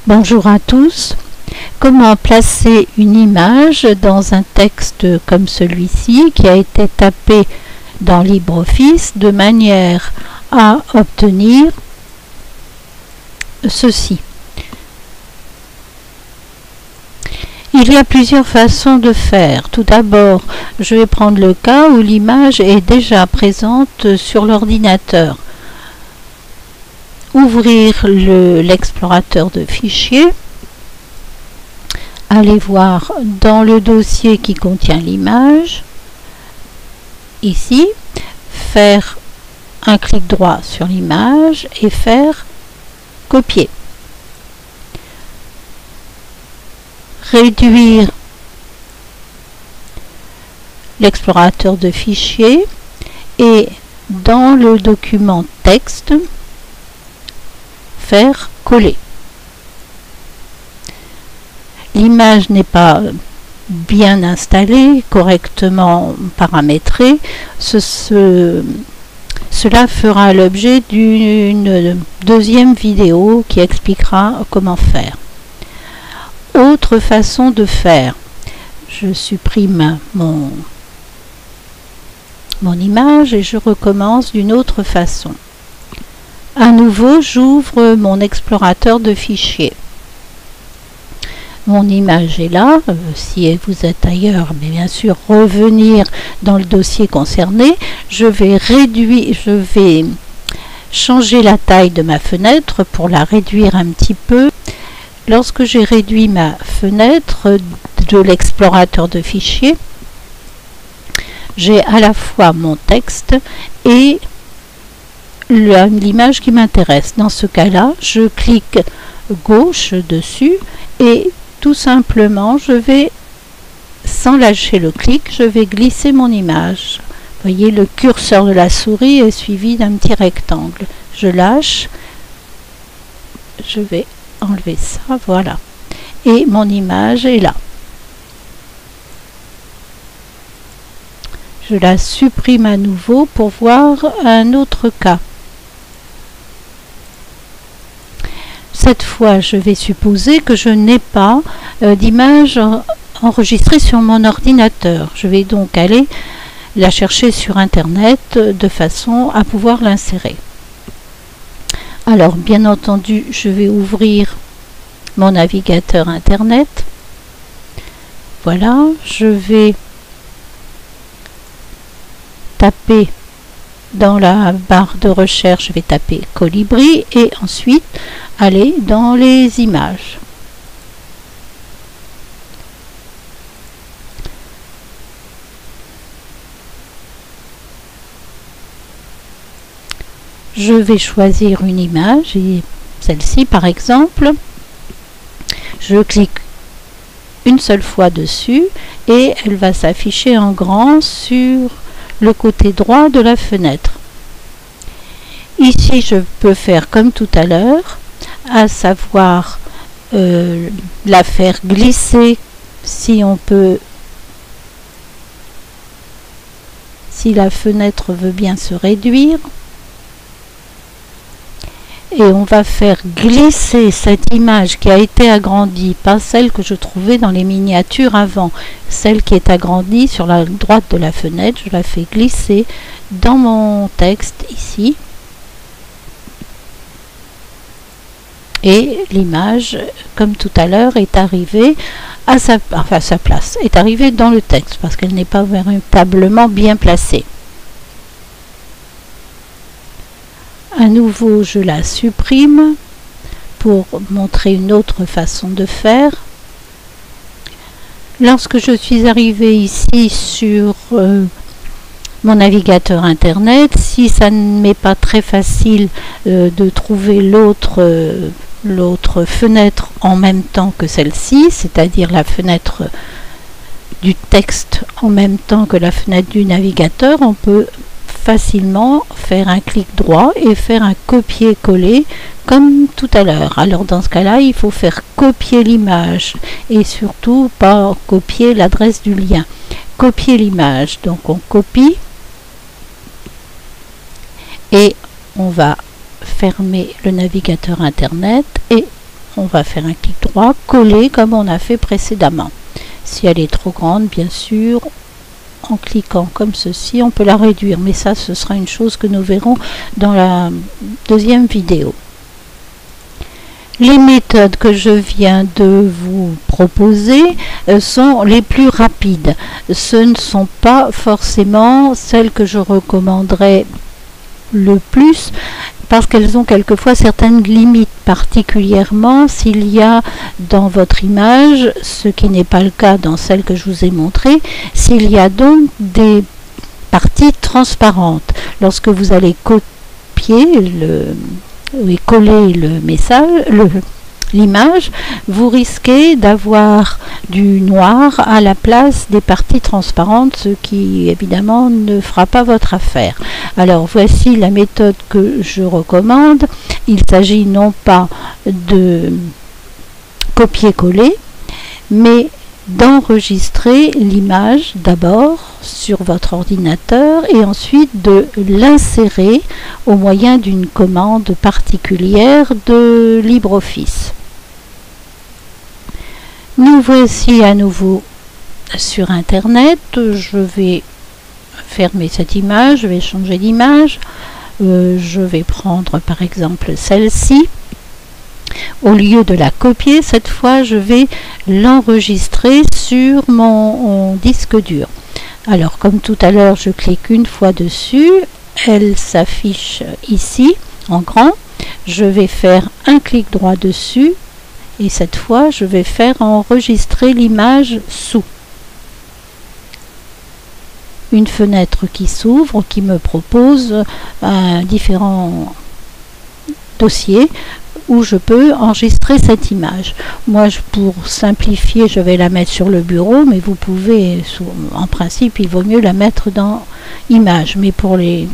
Bonjour à tous. Comment placer une image dans un texte comme celui-ci qui a été tapé dans LibreOffice de manière à obtenir ceci. Il y a plusieurs façons de faire. Tout d'abord, je vais prendre le cas où l'image est déjà présente sur l'ordinateur. Ouvrir l'explorateur de fichiers, aller voir dans le dossier qui contient l'image, ici, faire un clic droit sur l'image et faire copier. Réduire l'explorateur de fichiers et dans le document texte, faire coller. L'image n'est pas bien installée, correctement paramétrée. Cela fera l'objet d'une deuxième vidéo qui expliquera comment faire. Autre façon de faire. Je supprime mon image et je recommence d'une autre façon. À nouveau, j'ouvre mon explorateur de fichiers. Mon image est là. Si vous êtes ailleurs, mais bien sûr, revenir dans le dossier concerné. Je vais changer la taille de ma fenêtre pour la réduire un petit peu. Lorsque j'ai réduit ma fenêtre de l'explorateur de fichiers, j'ai à la fois mon texte et l'image qui m'intéresse. Dans ce cas-là, je clique gauche dessus et tout simplement, je vais, sans lâcher le clic, je vais glisser mon image. Vous voyez, le curseur de la souris est suivi d'un petit rectangle. Je lâche, je vais enlever ça, voilà. Et mon image est là. Je la supprime à nouveau pour voir un autre cas. Cette fois, je vais supposer que je n'ai pas d'image enregistrée sur mon ordinateur. Je vais donc aller la chercher sur Internet de façon à pouvoir l'insérer. Alors, bien entendu, je vais ouvrir mon navigateur Internet. Voilà, je vais taper dans la barre de recherche, je vais taper Colibri et ensuite aller dans les images. Je vais choisir une image, et celle-ci par exemple. Je clique une seule fois dessus et elle va s'afficher en grand sur le côté droit de la fenêtre. Ici, je peux faire comme tout à l'heure, à savoir la faire glisser si la fenêtre veut bien se réduire. Et on va faire glisser cette image qui a été agrandie, pas celle que je trouvais dans les miniatures avant, celle qui est agrandie sur la droite de la fenêtre, je la fais glisser dans mon texte ici. Et l'image, comme tout à l'heure, est arrivée à sa place, est arrivée dans le texte parce qu'elle n'est pas véritablement bien placée. À nouveau, je la supprime pour montrer une autre façon de faire. Lorsque je suis arrivée ici sur mon navigateur Internet, si ça ne m'est pas très facile de trouver l'autre fenêtre en même temps que celle-ci, c'est-à-dire la fenêtre du texte en même temps que la fenêtre du navigateur, on peut facilement faire un clic droit et faire un copier-coller comme tout à l'heure. Alors dans ce cas-là, il faut faire copier l'image et surtout pas copier l'adresse du lien. Copier l'image. Donc on copie et on va fermer le navigateur Internet et on va faire un clic droit, coller comme on a fait précédemment. Si elle est trop grande, bien sûr, en cliquant comme ceci, on peut la réduire, mais ça, ce sera une chose que nous verrons dans la deuxième vidéo. Les méthodes que je viens de vous proposer sont les plus rapides. Ce ne sont pas forcément celles que je recommanderais le plus, parce qu'elles ont quelquefois certaines limites, particulièrement s'il y a dans votre image, ce qui n'est pas le cas dans celle que je vous ai montrée, s'il y a donc des parties transparentes. Lorsque vous allez copier et coller le message, l'image, vous risquez d'avoir du noir à la place des parties transparentes, ce qui évidemment ne fera pas votre affaire. Alors voici la méthode que je recommande. Il s'agit non pas de copier-coller, mais d'enregistrer l'image d'abord sur votre ordinateur et ensuite de l'insérer au moyen d'une commande particulière de LibreOffice. Nous voici à nouveau sur Internet. Je vais fermer cette image, je vais changer d'image. Je vais prendre par exemple celle-ci. Au lieu de la copier, cette fois, je vais l'enregistrer sur mon disque dur. Alors, comme tout à l'heure, je clique une fois dessus. Elle s'affiche ici, en grand. Je vais faire un clic droit dessus. Et cette fois, je vais faire enregistrer l'image sous. Une fenêtre qui s'ouvre, qui me propose différents dossiers où je peux enregistrer cette image. Moi, pour simplifier, je vais la mettre sur le bureau, mais vous pouvez, en principe, il vaut mieux la mettre dans Images. Mais pour les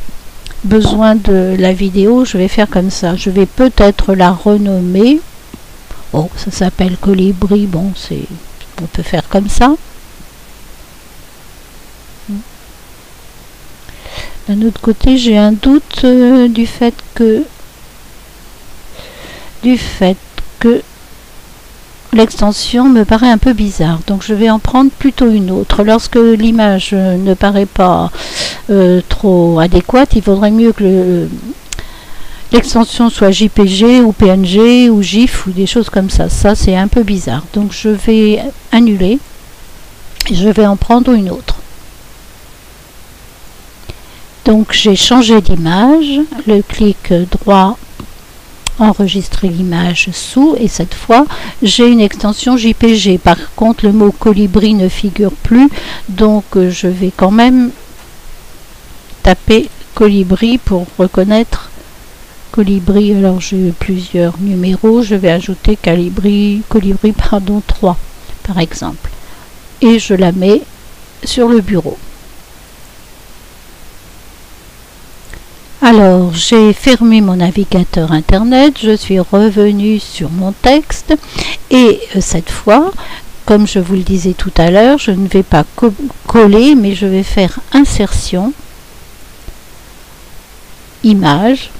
besoins de la vidéo, je vais faire comme ça. Je vais peut-être la renommer. Oh, ça s'appelle Colibri. Bon, on peut faire comme ça. D'un autre côté, j'ai un doute du fait que l'extension me paraît un peu bizarre, donc je vais en prendre plutôt une autre. Lorsque l'image ne paraît pas trop adéquate, il vaudrait mieux que l'extension soit JPG ou PNG ou GIF ou des choses comme ça. Ça, c'est un peu bizarre, donc je vais annuler et je vais en prendre une autre. Donc j'ai changé d'image, le clic droit, enregistrer l'image sous, et cette fois j'ai une extension JPG. Par contre, le mot colibri ne figure plus, donc je vais quand même taper colibri pour reconnaître colibri. Alors j'ai plusieurs numéros, je vais ajouter colibri 3 par exemple, et je la mets sur le bureau. Alors, j'ai fermé mon navigateur Internet, je suis revenu sur mon texte et cette fois, comme je vous le disais tout à l'heure, je ne vais pas coller, mais je vais faire insertion, image,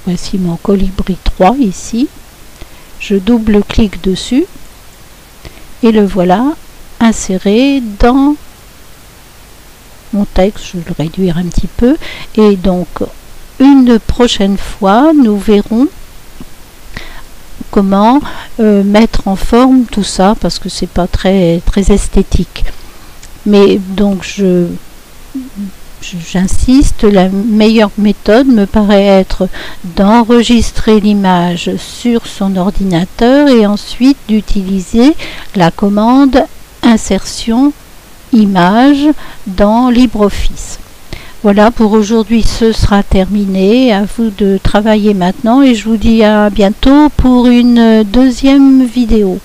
voici mon colibri 3 ici. Je double-clique dessus et le voilà inséré dans mon texte. Je vais le réduire un petit peu. Et donc, une prochaine fois, nous verrons comment mettre en forme tout ça, parce que c'est pas très esthétique. Mais donc, j'insiste, la meilleure méthode me paraît être d'enregistrer l'image sur son ordinateur et ensuite d'utiliser la commande insertion image dans LibreOffice. Voilà, pour aujourd'hui, ce sera terminé. À vous de travailler maintenant et je vous dis à bientôt pour une deuxième vidéo.